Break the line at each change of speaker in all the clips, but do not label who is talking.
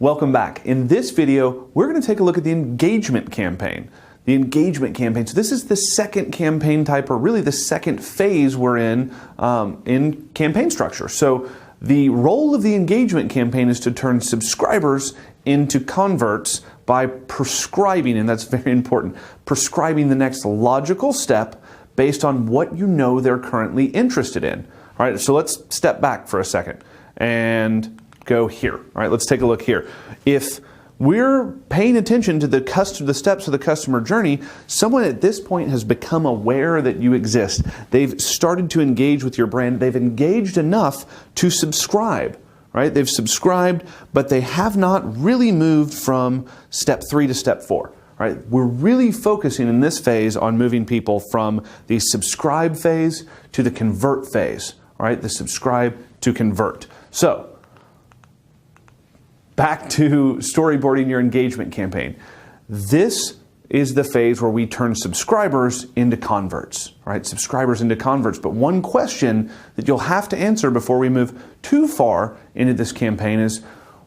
Welcome back. In this video, we're going to take a look at the engagement campaign. The engagement campaign. So this is the second campaign type, or really the second phase we're in campaign structure. So the role of the engagement campaign is to turn subscribers into converts by prescribing, and that's very important, prescribing the next logical step based on what you know they're currently interested in. All right, so let's step back for a second and go here. All right, let's take a look here. If we're paying attention to the steps of the customer journey, someone at this point has become aware that you exist. They've started to engage with your brand. They've engaged enough to subscribe, right? They've subscribed, but they have not really moved from step 3 to step 4. Right? We're really focusing in this phase on moving people from the subscribe phase to the convert phase. All right? The subscribe to convert. So, back to storyboarding your engagement campaign. This is the phase where we turn subscribers into converts, right? Subscribers into converts. But one question that you'll have to answer before we move too far into this campaign is,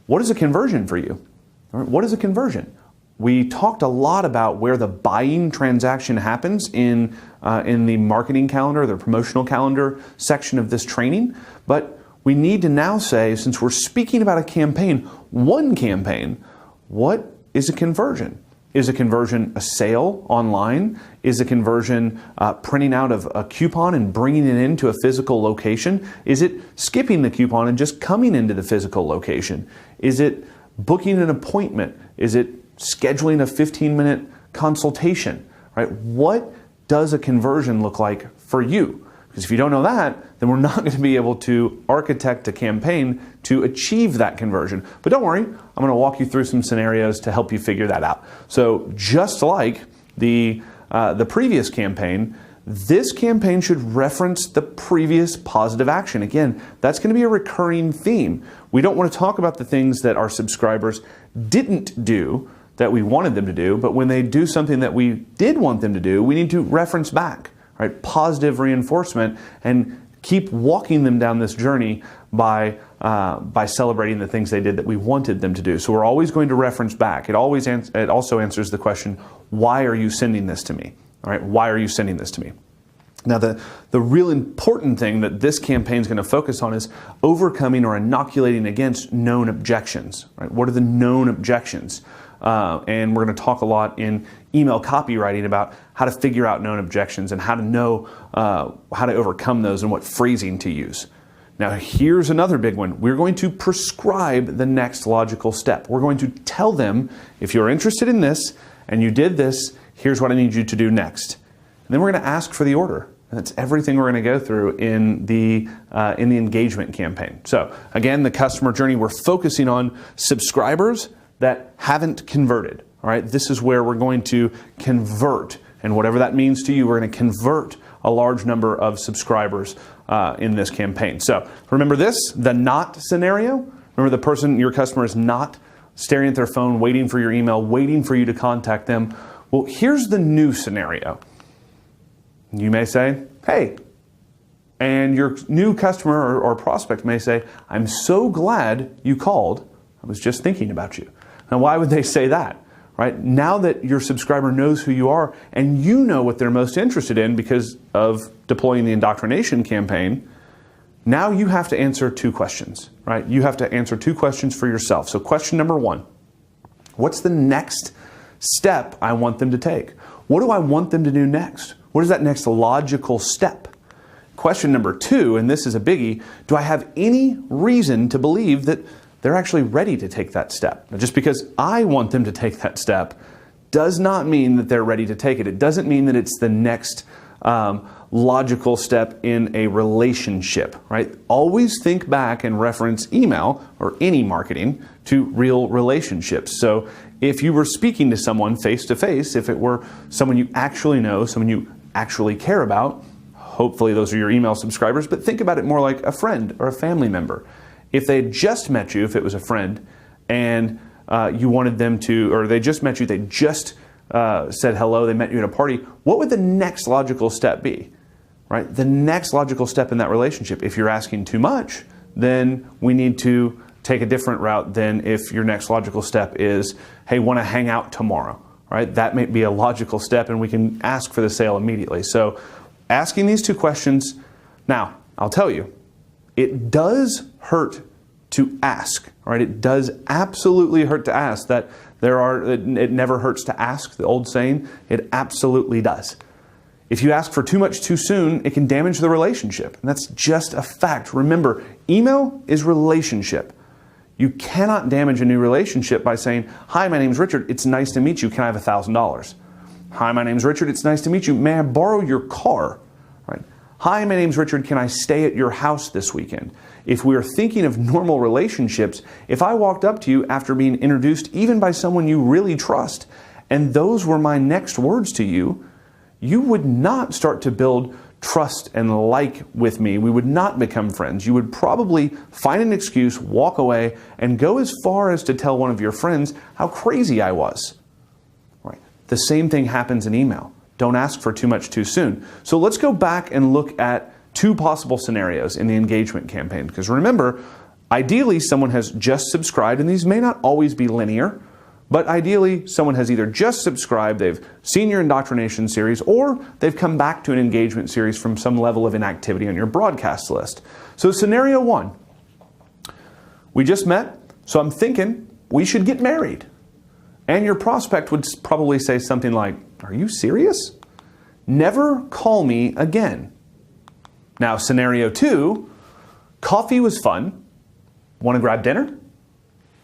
what is a conversion for you? All right, what is a conversion? We talked a lot about where the buying transaction happens in the marketing calendar, the promotional calendar section of this training, but we need to now say, since we're speaking about a campaign, one campaign, what is a conversion? Is a conversion a sale online? Is a conversion printing out of a coupon and bringing it into a physical location? Is it skipping the coupon and just coming into the physical location? Is it booking an appointment? Is it scheduling a 15-minute consultation? Right? What does a conversion look like for you? Because if you don't know that, then we're not going to be able to architect a campaign to achieve that conversion. But don't worry, I'm going to walk you through some scenarios to help you figure that out. So just like the previous campaign, this campaign should reference the previous positive action. Again, that's going to be a recurring theme. We don't want to talk about the things that our subscribers didn't do that we wanted them to do, but when they do something that we did want them to do, we need to reference back. Right, positive reinforcement, and keep walking them down this journey by celebrating the things they did that we wanted them to do. So we're always going to reference back. It also answers the question, why are you sending this to me? All right, why are you sending this to me? Now, the real important thing that this campaign is going to focus on is overcoming or inoculating against known objections. Right? What are the known objections? And we're going to talk a lot in email copywriting about how to figure out known objections and how to know how to overcome those and what phrasing to use. Now, here's another big one. We're going to prescribe the next logical step. We're going to tell them, if you're interested in this and you did this, here's what I need you to do next. And then we're going to ask for the order. And that's everything we're going to go through in the engagement campaign. So again, the customer journey, we're focusing on subscribers that haven't converted. All right, this is where we're going to convert, and whatever that means to you, we're going to convert a large number of subscribers in this campaign. So remember this, the not scenario. Remember the person, your customer is not staring at their phone, waiting for your email, waiting for you to contact them. Well, here's the new scenario. You may say, hey, and your new customer or prospect may say, I'm so glad you called. I was just thinking about you. Now, why would they say that? Right? Now that your subscriber knows who you are and you know what they're most interested in because of deploying the indoctrination campaign, now you have to answer 2 questions, right? You have to answer 2 questions for yourself. So question number 1, what's the next step I want them to take? What do I want them to do next? What is that next logical step? Question number 2, and this is a biggie, do I have any reason to believe that they're actually ready to take that step? Now, just because I want them to take that step does not mean that they're ready to take it. It doesn't mean that it's the next logical step in a relationship, right? Always think back and reference email or any marketing to real relationships. So if you were speaking to someone face to face, if it were someone you actually know, someone you actually care about, hopefully those are your email subscribers, but think about it more like a friend or a family member. If they had just met you, if it was a friend, and you wanted them to, or they just met you, they just said hello, they met you at a party, what would the next logical step be? Right? The next logical step in that relationship, if you're asking too much, then we need to take a different route than if your next logical step is, hey, want to hang out tomorrow, right? That may be a logical step and we can ask for the sale immediately. So asking these two questions. Now, I'll tell you, it does hurt to ask, right? It does absolutely hurt to ask. It never hurts to ask, the old saying. It absolutely does. If you ask for too much too soon, it can damage the relationship. And that's just a fact. Remember, email is relationship. You cannot damage a new relationship by saying, hi, my name's Richard. It's nice to meet you. Can I have $1,000? Hi, my name's Richard. It's nice to meet you. May I borrow your car? Right? Hi, my name's Richard. Can I stay at your house this weekend? If we are thinking of normal relationships, if I walked up to you after being introduced even by someone you really trust, and those were my next words to you, you would not start to build trust and like with me. We would not become friends. You would probably find an excuse, walk away, and go as far as to tell one of your friends how crazy I was. Right? The same thing happens in email. Don't ask for too much too soon. So let's go back and look at two possible scenarios in the engagement campaign. Because remember, ideally someone has just subscribed, and these may not always be linear, but ideally someone has either just subscribed, they've seen your indoctrination series, or they've come back to an engagement series from some level of inactivity on your broadcast list. So scenario one, we just met, so I'm thinking we should get married. And your prospect would probably say something like, are you serious? Never call me again. Now, scenario two, coffee was fun. Want to grab dinner?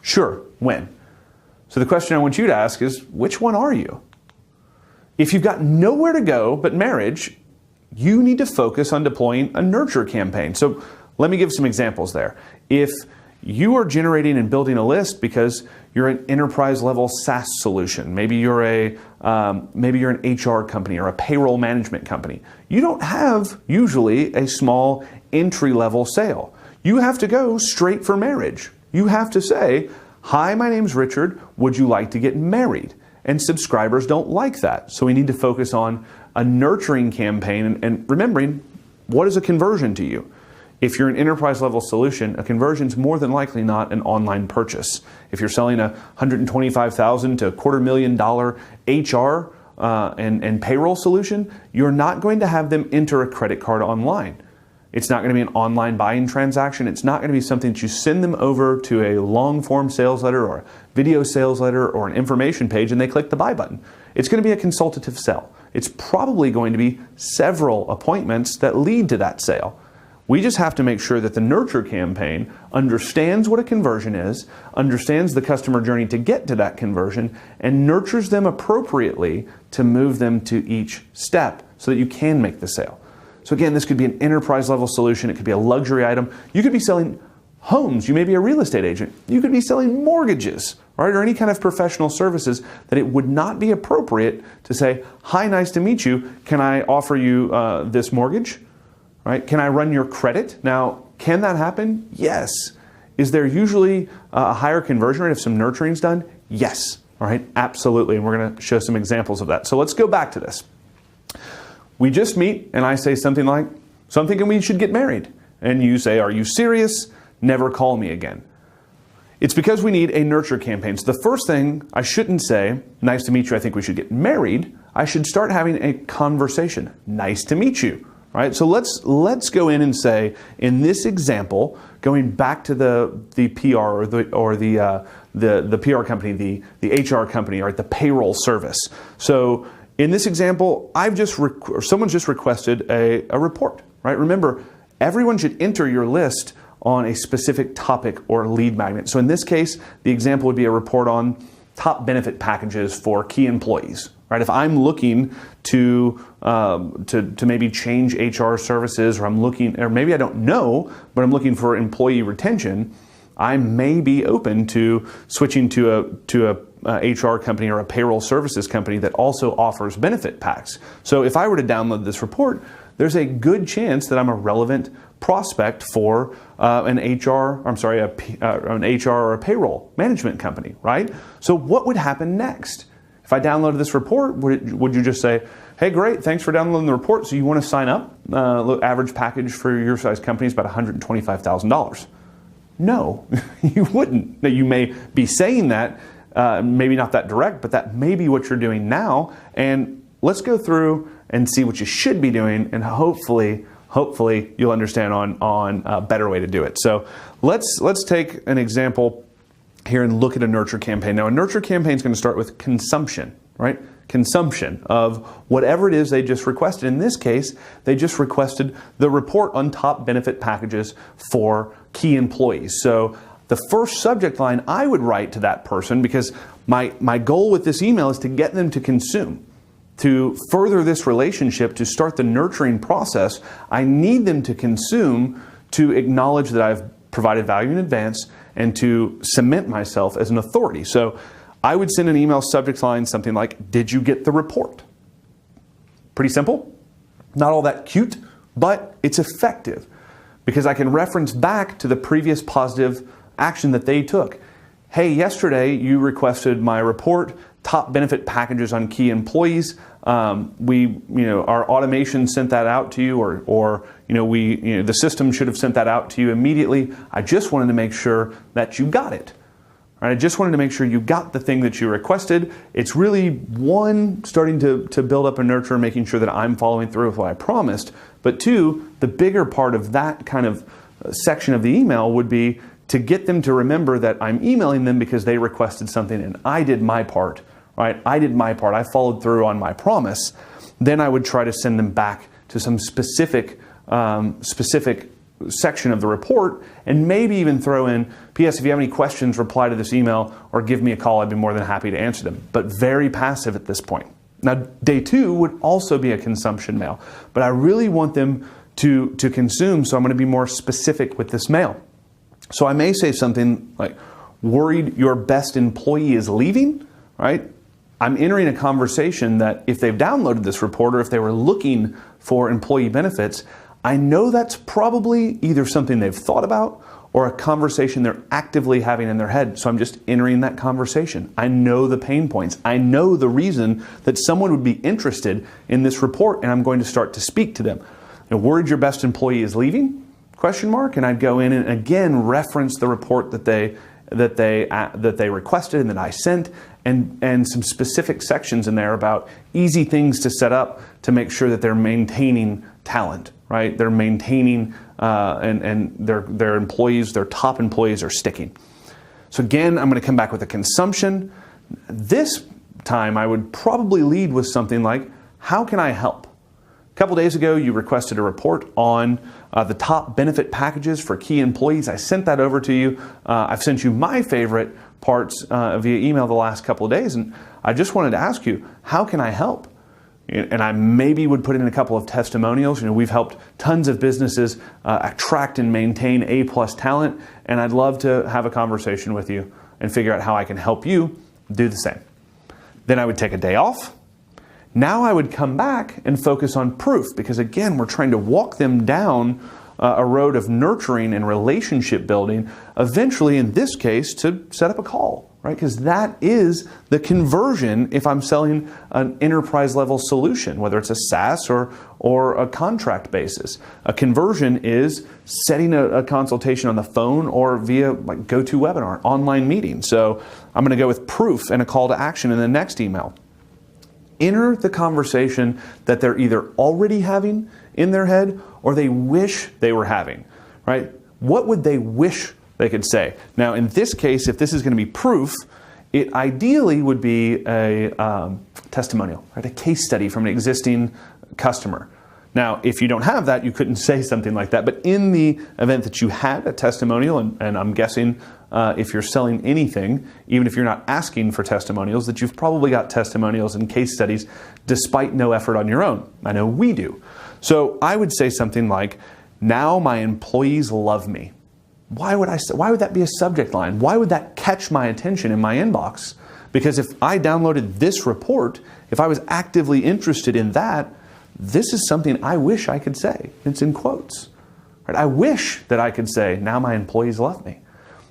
Sure, when? So the question I want you to ask is, which one are you? If you've got nowhere to go but marriage, you need to focus on deploying a nurture campaign. So let me give some examples there. If you are generating and building a list because you're an enterprise level SaaS solution, maybe you're an HR company or a payroll management company, you don't have usually a small entry level sale. You have to go straight for marriage. You have to say, hi, my name's Richard. Would you like to get married? And subscribers don't like that. So we need to focus on a nurturing campaign and remembering, what is a conversion to you? If you're an enterprise level solution, a conversion is more than likely not an online purchase. If you're selling a $125,000 to $250,000 HR and payroll solution, you're not going to have them enter a credit card online. It's not going to be an online buying transaction. It's not going to be something that you send them over to a long form sales letter or a video sales letter or an information page and they click the buy button. It's going to be a consultative sell. It's probably going to be several appointments that lead to that sale. We just have to make sure that the nurture campaign understands what a conversion is, understands the customer journey to get to that conversion, and nurtures them appropriately to move them to each step so that you can make the sale. So again, this could be an enterprise level solution. It could be a luxury item. You could be selling homes. You may be a real estate agent. You could be selling mortgages, right? Or any kind of professional services that it would not be appropriate to say, hi, nice to meet you. Can I offer you this mortgage? Right? Can I run your credit? Now, can that happen? Yes. Is there usually a higher conversion rate if some nurturing is done? Yes. All right, absolutely. And we're going to show some examples of that. So let's go back to this. We just meet and I say something like, so I'm thinking we should get married. And you say, are you serious? Never call me again. It's because we need a nurture campaign. So the first thing, I shouldn't say, nice to meet you, I think we should get married. I should start having a conversation. Nice to meet you. Right? So let's go in and say, in this example, going back to the PR or the PR company, the HR company, or the payroll service. So in this example, someone's just requested a report. Right? Remember, everyone should enter your list on a specific topic or lead magnet. So in this case, the example would be a report on top benefit packages for key employees. Right? If I'm looking to maybe change HR services, or maybe I don't know, but I'm looking for employee retention, I may be open to switching to a HR company or a payroll services company that also offers benefit packs. So if I were to download this report, there's a good chance that I'm a relevant prospect for an HR or a payroll management company, right? So what would happen next? If I downloaded this report, would you just say, hey, great, thanks for downloading the report. So you want to sign up? Average package for your size company is about $125,000. No, you wouldn't. Now, you may be saying that, maybe not that direct, but that may be what you're doing now. And let's go through and see what you should be doing, and hopefully you'll understand on a better way to do it. So let's take an example here and look at a nurture campaign. Now, a nurture campaign is going to start with consumption, right? Consumption of whatever it is they just requested. In this case, they just requested the report on top benefit packages for key employees. So the first subject line I would write to that person, because my goal with this email is to get them to consume. To further this relationship, to start the nurturing process, I need them to consume, to acknowledge that I've provided value in advance, and to cement myself as an authority. So I would send an email subject line something like, "Did you get the report?" Pretty simple, not all that cute, but it's effective because I can reference back to the previous positive action that they took. Hey, yesterday you requested my report, top benefit packages on key employees. Our automation sent that out to you, or the system should have sent that out to you immediately. I just wanted to make sure that you got it. Right? I just wanted to make sure you got the thing that you requested. It's really, one, starting to build up a nurture, making sure that I'm following through with what I promised. But two, the bigger part of that kind of section of the email would be to get them to remember that I'm emailing them because they requested something and I did my part. Right? I did my part. I followed through on my promise. Then I would try to send them back to some specific section of the report, and maybe even throw in, P.S. if you have any questions, reply to this email or give me a call. I'd be more than happy to answer them. But very passive at this point. Now, day 2 would also be a consumption mail, but I really want them to consume, so I'm going to be more specific with this mail. So I may say something like, "Worried your best employee is leaving?" Right? I'm entering a conversation that if they've downloaded this report or if they were looking for employee benefits, I know that's probably either something they've thought about or a conversation they're actively having in their head. So I'm just entering that conversation. I know the pain points. I know the reason that someone would be interested in this report, and I'm going to start to speak to them. Worried your best employee is leaving? ? And I'd go in and again reference the report that they requested and that I sent, and some specific sections in there about easy things to set up to make sure that they're maintaining talent, right? They're maintaining and their employees, their top employees are sticking. So again, I'm going to come back with a consumption. This time I would probably lead with something like, "How can I help?" A couple days ago, you requested a report on the top benefit packages for key employees. I sent that over to you. I've sent you my favorite parts via email the last couple of days, and I just wanted to ask you, how can I help? And I maybe would put in a couple of testimonials. We've helped tons of businesses attract and maintain A+ talent, and I'd love to have a conversation with you and figure out how I can help you do the same. Then I would take a day off. Now I would come back and focus on proof, because again, we're trying to walk them down a road of nurturing and relationship building, eventually in this case to set up a call, right? Because that is the conversion if I'm selling an enterprise level solution, whether it's a SaaS or a contract basis. A conversion is setting a consultation on the phone or via like GoToWebinar, online meeting. So I'm going to go with proof and a call to action in the next email. Enter the conversation that they're either already having in their head or they wish they were having, right? What would they wish they could say? Now, in this case, if this is going to be proof, it ideally would be a testimonial, right? A case study from an existing customer. Now, if you don't have that, you couldn't say something like that. But in the event that you had a testimonial, and I'm guessing if you're selling anything, even if you're not asking for testimonials, that you've probably got testimonials and case studies despite no effort on your own. I know we do. So I would say something like, "Now my employees love me." Why would that be a subject line? Why would that catch my attention in my inbox? Because if I downloaded this report, if I was actively interested in that, this is something I wish I could say. It's in quotes. Right? I wish that I could say, "Now my employees love me."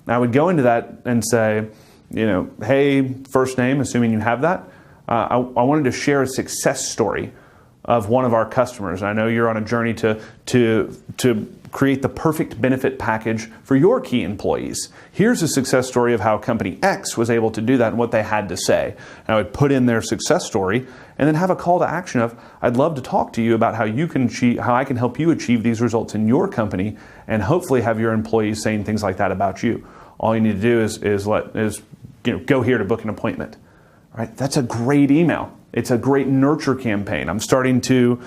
I would go into that and say, "Hey, first name," assuming you have that. I wanted to share a success story of one of our customers. I know you're on a journey to create the perfect benefit package for your key employees. Here's a success story of how company X was able to do that and what they had to say. And I would put in their success story and then have a call to action of, I'd love to talk to you about how I can help you achieve these results in your company, and hopefully have your employees saying things like that about you. All you need to do is go here to book an appointment. Right? That's a great email. It's a great nurture campaign. I'm starting to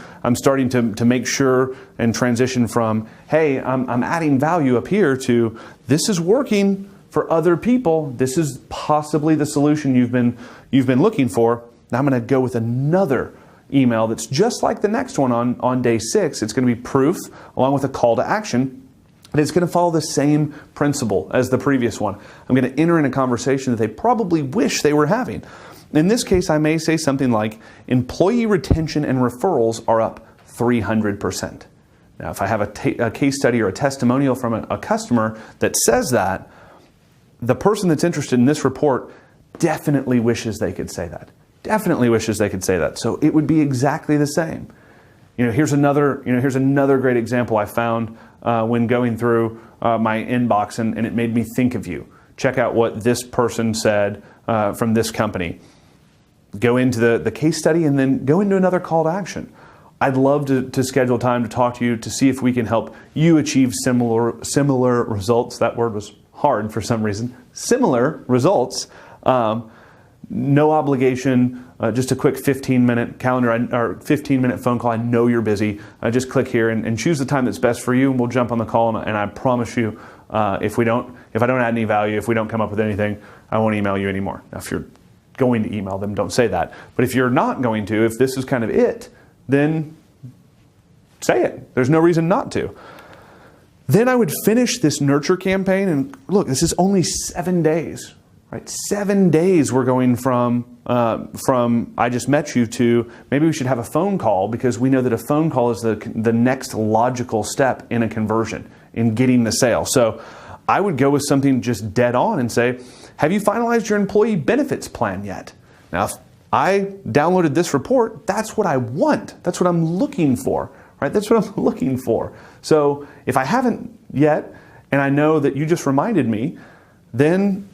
make sure and transition from, hey, I'm adding value up here, to this is working for other people. This is possibly the solution you've been looking for. Now I'm going to go with another email that's just like the next one on day 6. It's going to be proof along with a call to action. And it's going to follow the same principle as the previous one. I'm going to enter in a conversation that they probably wish they were having. In this case, I may say something like, employee retention and referrals are up 300%. Now, if I have a case study or a testimonial from a customer that says that, the person that's interested in this report definitely wishes they could say that. Definitely wishes they could say that. So it would be exactly the same. Here's another great example I found when going through my inbox, and it made me think of you. Check out what this person said from this company. Go into the case study and then go into another call to action. I'd love to schedule time to talk to you to see if we can help you achieve similar results. That word was hard for some reason. Similar results. No obligation, just a quick 15-minute calendar or 15-minute phone call. I know you're busy. Just click here and choose the time that's best for you, and we'll jump on the call. And I promise you, if I don't add any value, if we don't come up with anything, I won't email you anymore. Now, if you're going to email them, don't say that. But if you're not going to, if this is kind of it, then say it. There's no reason not to. Then I would finish this nurture campaign, and look, this is only 7 days. Right? 7 days we're going from I just met you to maybe we should have a phone call, because we know that a phone call is the next logical step in a conversion, in getting the sale. So I would go with something just dead on and say, have you finalized your employee benefits plan yet? Now, if I downloaded this report, that's what I want. That's what I'm looking for. Right? That's what I'm looking for. So if I haven't yet, and I know that you just reminded me, then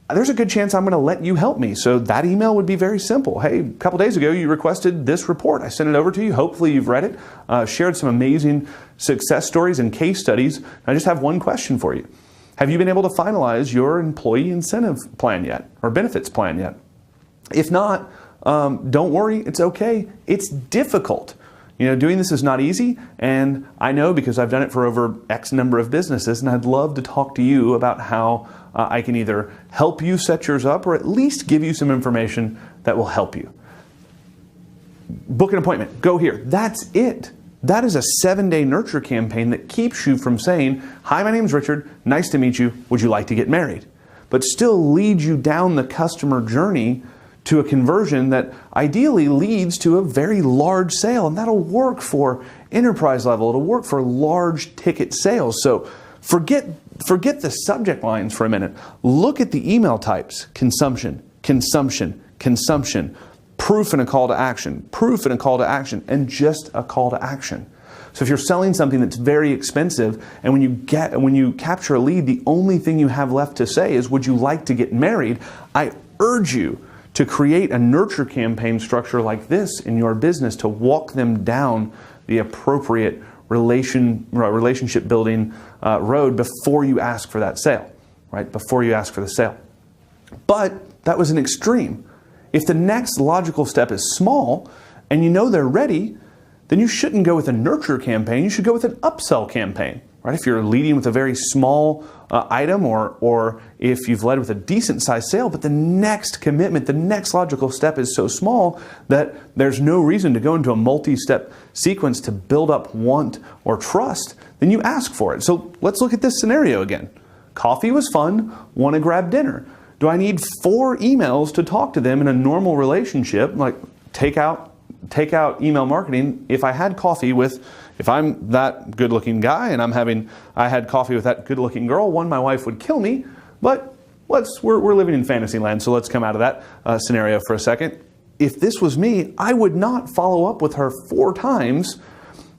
there's a good chance I'm going to let you help me. So that email would be very simple. Hey, a couple days ago, you requested this report. I sent it over to you. Hopefully you've read it, shared some amazing success stories and case studies. I just have one question for you. Have you been able to finalize your employee incentive plan yet, or benefits plan yet? If not, don't worry. It's okay. It's difficult. Doing this is not easy, and I know because I've done it for over X number of businesses, and I'd love to talk to you about how I can either help you set yours up or at least give you some information that will help you. Book an appointment. Go here. That's it. That is a 7-day nurture campaign that keeps you from saying, hi, my name's Richard. Nice to meet you. Would you like to get married? But still leads you down the customer journey to a conversion that ideally leads to a very large sale. And that'll work for enterprise level. It'll work for large ticket sales. So forget the subject lines for a minute. Look at the email types: consumption, consumption, consumption, proof and a call to action, proof and a call to action, and just a call to action. So if you're selling something that's very expensive, and when you capture a lead, the only thing you have left to say is, would you like to get married? I urge you to create a nurture campaign structure like this in your business to walk them down the appropriate relationship building road before you ask for that sale, right? Before you ask for the sale. But that was an extreme. If the next logical step is small and you know they're ready, then you shouldn't go with a nurture campaign. You should go with an upsell campaign, right? If you're leading with a very small item, or if you've led with a decent sized sale, but the next commitment, the next logical step is so small that there's no reason to go into a multi-step sequence to build up want or trust, then you ask for it. So let's look at this scenario again. Coffee was fun, want to grab dinner. Do I need 4 emails to talk to them in a normal relationship? Like take out email marketing. If I'm that good-looking guy and I had coffee with that good-looking girl, my wife would kill me. But we're living in fantasy land, so let's come out of that scenario for a second. If this was me, I would not follow up with her 4 times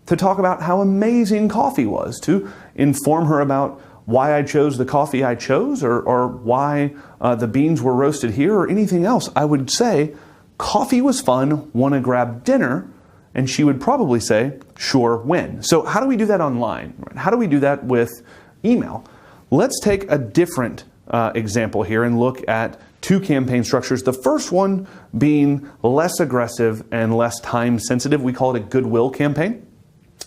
to talk about how amazing coffee was, to inform her about why I chose the coffee I chose, or why the beans were roasted here, or anything else. I would say, coffee was fun, want to grab dinner? And she would probably say, sure, when. So how do we do that online? How do we do that with email? Let's take a different example here and look at two campaign structures. The first one being less aggressive and less time sensitive. We call it a goodwill campaign.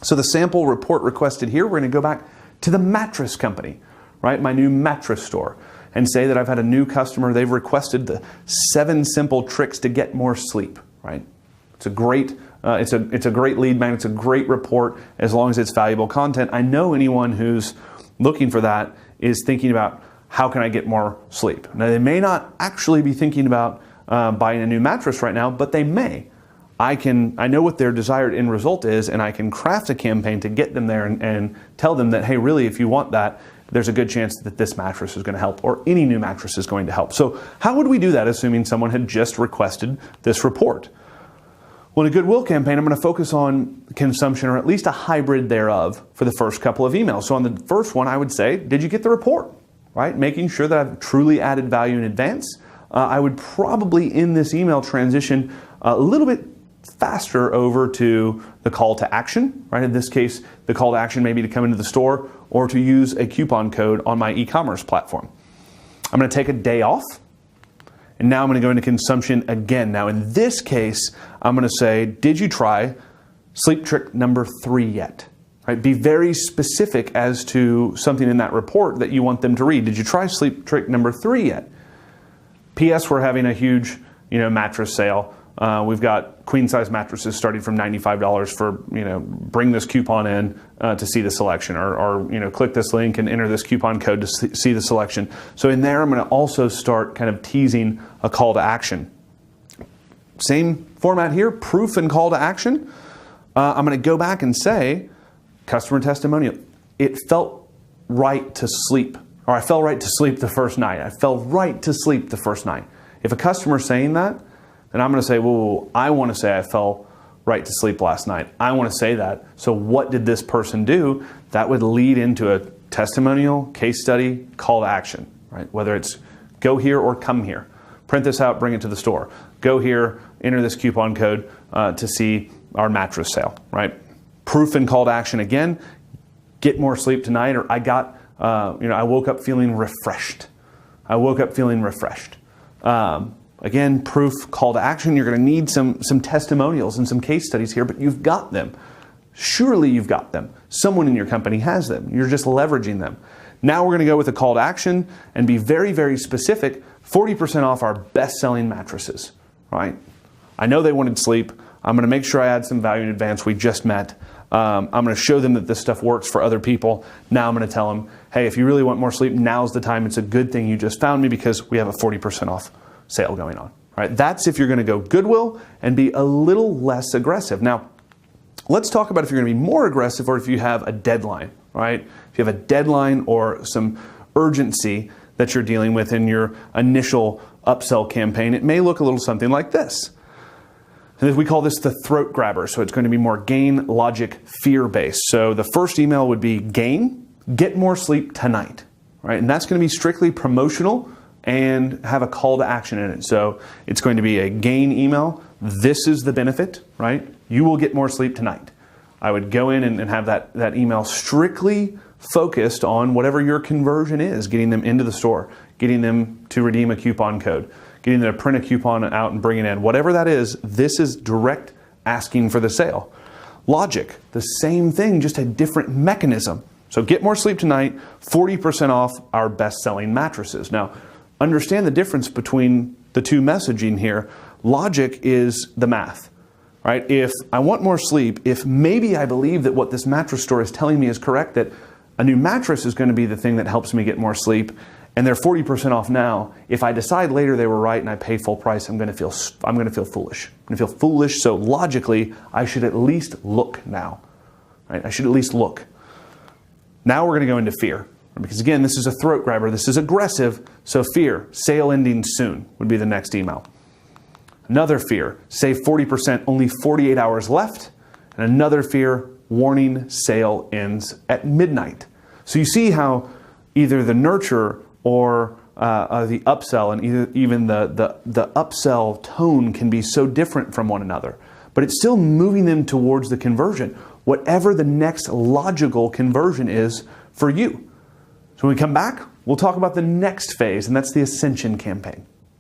So the sample report requested here, we're going to go back to the mattress company, right? My new mattress store, and say that I've had a new customer. They've requested the 7 simple tricks to get more sleep, right? It's a great it's a great lead magnet. It's a great report as long as it's valuable content. I know anyone who's looking for that is thinking about, how can I get more sleep? Now, they may not actually be thinking about buying a new mattress right now, but they may. I know what their desired end result is, and I can craft a campaign to get them there and tell them that, hey, really, if you want that, there's a good chance that this mattress is going to help, or any new mattress is going to help. So how would we do that, assuming someone had just requested this report? Well, in a goodwill campaign, I'm going to focus on consumption, or at least a hybrid thereof, for the first couple of emails. So on the first one, I would say, did you get the report? Right? Making sure that I've truly added value in advance. I would probably, in this email, transition a little bit faster over to the call to action. Right? In this case, the call to action may be to come into the store or to use a coupon code on my e-commerce platform. I'm going to take a day off. And now I'm going to go into consumption again. Now in this case, I'm going to say, did you try sleep trick number 3 yet? Right? Be very specific as to something in that report that you want them to read. Did you try sleep trick number 3 yet? P.S. We're having a huge, mattress sale. We've got queen size mattresses starting from $95 for, bring this coupon in to see the selection, or click this link and enter this coupon code to see the selection. So in there, I'm going to also start kind of teasing a call to action. Same format here, proof and call to action. I'm going to go back and say, customer testimonial. It felt right to sleep, or I fell right to sleep the first night. I fell right to sleep the first night. If a customer's saying that, then I'm going to say, well, I want to say I fell right to sleep last night. I want to say that. So what did this person do? That would lead into a testimonial, case study, call to action, right? Whether it's go here or come here. Print this out, bring it to the store. Go here, enter this coupon code to see our mattress sale, right? Proof and call to action again, get more sleep tonight, or I woke up feeling refreshed. I woke up feeling refreshed. Again, proof, call to action. You're going to need some testimonials and some case studies here, but you've got them. Surely you've got them. Someone in your company has them. You're just leveraging them. Now we're going to go with a call to action and be very, very specific. 40% off our best-selling mattresses, right? I know they wanted sleep. I'm going to make sure I add some value in advance. We just met. I'm going to show them that this stuff works for other people. Now I'm going to tell them, hey, if you really want more sleep, now's the time. It's a good thing you just found me because we have a 40% off sale going on. All right, that's if you're going to go goodwill and be a little less aggressive. Now, let's talk about if you're going to be more aggressive or if you have a deadline, right? If you have a deadline or some urgency that you're dealing with in your initial upsell campaign, it may look a little something like this. And we call this the throat grabber. So it's going to be more gain, logic, fear-based. So the first email would be gain, get more sleep tonight, right? And that's going to be strictly promotional and have a call to action in it. So it's going to be a gain email. This is the benefit, right? You will get more sleep tonight. I would go in and have that email strictly focused on whatever your conversion is, getting them into the store, getting them to redeem a coupon code, getting them to print a coupon out and bring it in. Whatever that is, this is direct asking for the sale. Logic, the same thing, just a different mechanism. So get more sleep tonight, 40% off our best-selling mattresses. Now, understand the difference between the two messaging here. Logic is the math, right? If I want more sleep, if maybe I believe that what this mattress store is telling me is correct, that a new mattress is going to be the thing that helps me get more sleep, and they're 40% off now, if I decide later they were right and I pay full price, I'm going to feel foolish. I'm going to feel foolish, so logically, I should at least look now, right? I should at least look. Now we're going to go into fear. Because again, this is a throat grabber. This is aggressive. So fear, sale ending soon would be the next email. Another fear, save 40%, only 48 hours left. And another fear, warning, sale ends at midnight. So you see how either the nurture or the upsell and even the upsell tone can be so different from one another, but it's still moving them towards the conversion, whatever the next logical conversion is for you. So when we come back, we'll talk about the next phase, and that's the ascension campaign.